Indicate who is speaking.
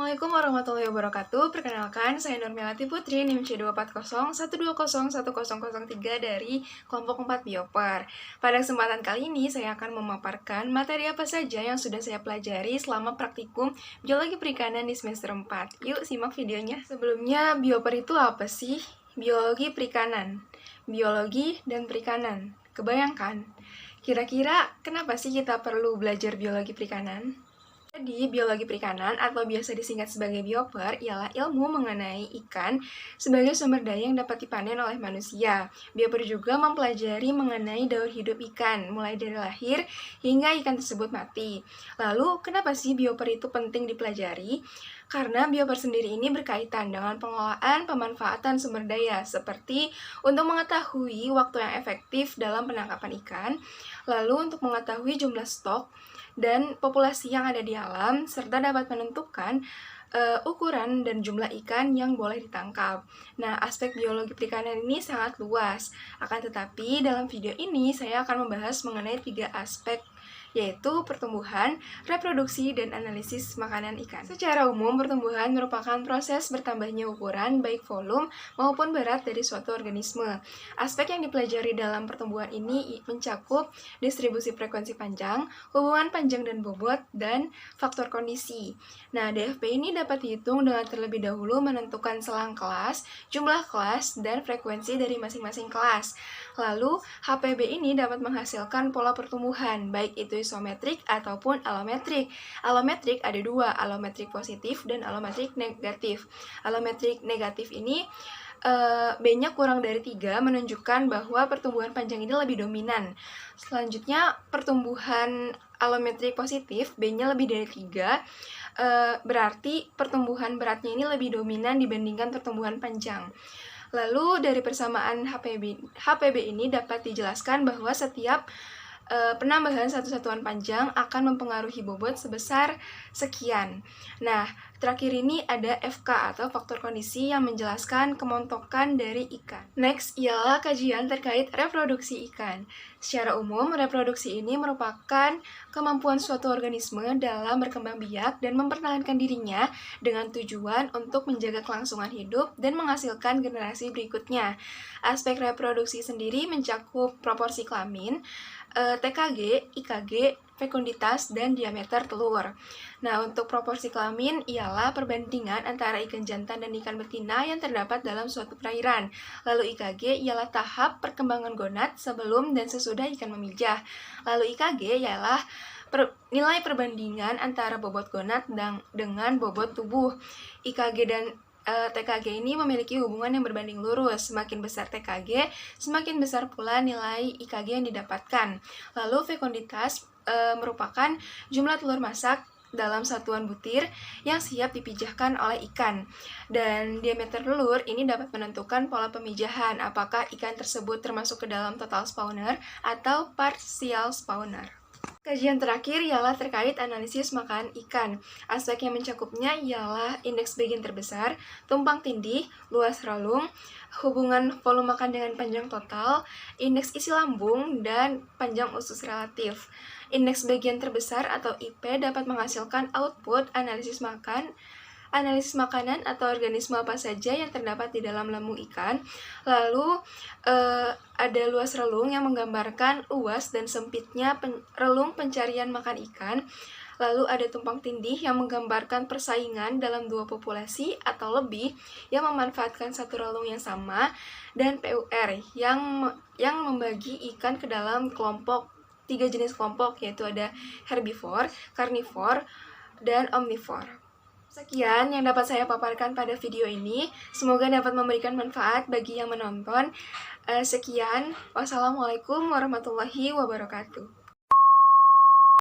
Speaker 1: Assalamualaikum warahmatullahi wabarakatuh. Perkenalkan, saya Nurmelati Putri, NIM C24012011003 dari kelompok 4 Bioper. Pada kesempatan kali ini, saya akan memaparkan materi apa saja yang sudah saya pelajari selama praktikum Biologi Perikanan di semester 4. Yuk, simak videonya. Sebelumnya, Bioper itu apa sih? Biologi Perikanan. Biologi dan Perikanan. Kebayangkan? Kira-kira kenapa sih kita perlu belajar Biologi Perikanan? Jadi, biologi perikanan atau biasa disingkat sebagai bioper ialah ilmu mengenai ikan sebagai sumber daya yang dapat dipanen oleh manusia. Bioper juga mempelajari mengenai daur hidup ikan, mulai dari lahir hingga ikan tersebut mati. Lalu, kenapa sih bioper itu penting dipelajari? Karena bioper sendiri ini berkaitan dengan pengelolaan pemanfaatan sumber daya, seperti untuk mengetahui waktu yang efektif dalam penangkapan ikan, lalu untuk mengetahui jumlah stok dan populasi yang ada di alam, serta dapat menentukan ukuran dan jumlah ikan yang boleh ditangkap. Nah, aspek biologi perikanan ini sangat luas. Akan tetapi, dalam video ini saya akan membahas mengenai 3 aspek, yaitu pertumbuhan, reproduksi, dan analisis makanan ikan. Secara umum, pertumbuhan merupakan proses bertambahnya ukuran, baik volume maupun berat dari suatu organisme. Aspek yang dipelajari dalam pertumbuhan ini mencakup distribusi frekuensi panjang, hubungan panjang dan bobot, dan faktor kondisi. Nah, DFP ini dapat dihitung dengan terlebih dahulu menentukan selang kelas, jumlah kelas, dan frekuensi dari masing-masing kelas. Lalu, HPB ini dapat menghasilkan pola pertumbuhan, baik itu isometrik ataupun alometrik. Alometrik ada 2, alometrik positif dan alometrik negatif. Alometrik negatif ini B-nya kurang dari 3 menunjukkan bahwa pertumbuhan panjang ini lebih dominan. Selanjutnya, pertumbuhan alometrik positif, B-nya lebih dari 3, berarti pertumbuhan beratnya ini lebih dominan dibandingkan pertumbuhan panjang. Lalu dari persamaan HPB ini dapat dijelaskan bahwa setiap penambahan satu satuan panjang akan mempengaruhi bobot sebesar sekian. Nah, terakhir ini ada FK atau faktor kondisi yang menjelaskan kemontokan dari ikan. Next ialah kajian terkait reproduksi ikan. Secara umum, reproduksi ini merupakan kemampuan suatu organisme dalam berkembang biak dan mempertahankan dirinya dengan tujuan untuk menjaga kelangsungan hidup dan menghasilkan generasi berikutnya. Aspek reproduksi sendiri mencakup proporsi kelamin, TKG, IKG, fekunditas, dan diameter telur. Nah, untuk proporsi kelamin ialah perbandingan antara ikan jantan dan ikan betina yang terdapat dalam suatu perairan. Lalu IKG ialah tahap perkembangan gonad sebelum dan sesudah ikan memijah. Lalu IKG ialah nilai perbandingan antara bobot gonad dengan bobot tubuh. IKG dan TKG ini memiliki hubungan yang berbanding lurus. Semakin besar TKG, semakin besar pula nilai IKG yang didapatkan. Lalu fekunditas merupakan jumlah telur masak dalam satuan butir yang siap dipijahkan oleh ikan. Dan diameter telur ini dapat menentukan pola pemijahan, apakah ikan tersebut termasuk ke dalam total spawner atau partial spawner. Kajian terakhir ialah terkait analisis makan ikan. Aspek yang mencakupnya ialah indeks bagian terbesar, tumpang tindih, luas relung, hubungan volume makan dengan panjang total, indeks isi lambung, dan panjang usus relatif. Indeks bagian terbesar atau IP dapat menghasilkan output analisis makanan atau organisme apa saja yang terdapat di dalam lambung ikan. Lalu ada luas relung yang menggambarkan luas dan sempitnya relung pencarian makan ikan. Lalu ada tumpang tindih yang menggambarkan persaingan dalam 2 populasi atau lebih yang memanfaatkan satu relung yang sama. Dan PUR yang membagi ikan ke dalam 3 jenis kelompok, yaitu ada herbivore, carnivore, dan omnivore. Sekian yang dapat saya paparkan pada video ini. Semoga dapat memberikan manfaat bagi yang menonton. Sekian, wassalamualaikum warahmatullahi wabarakatuh.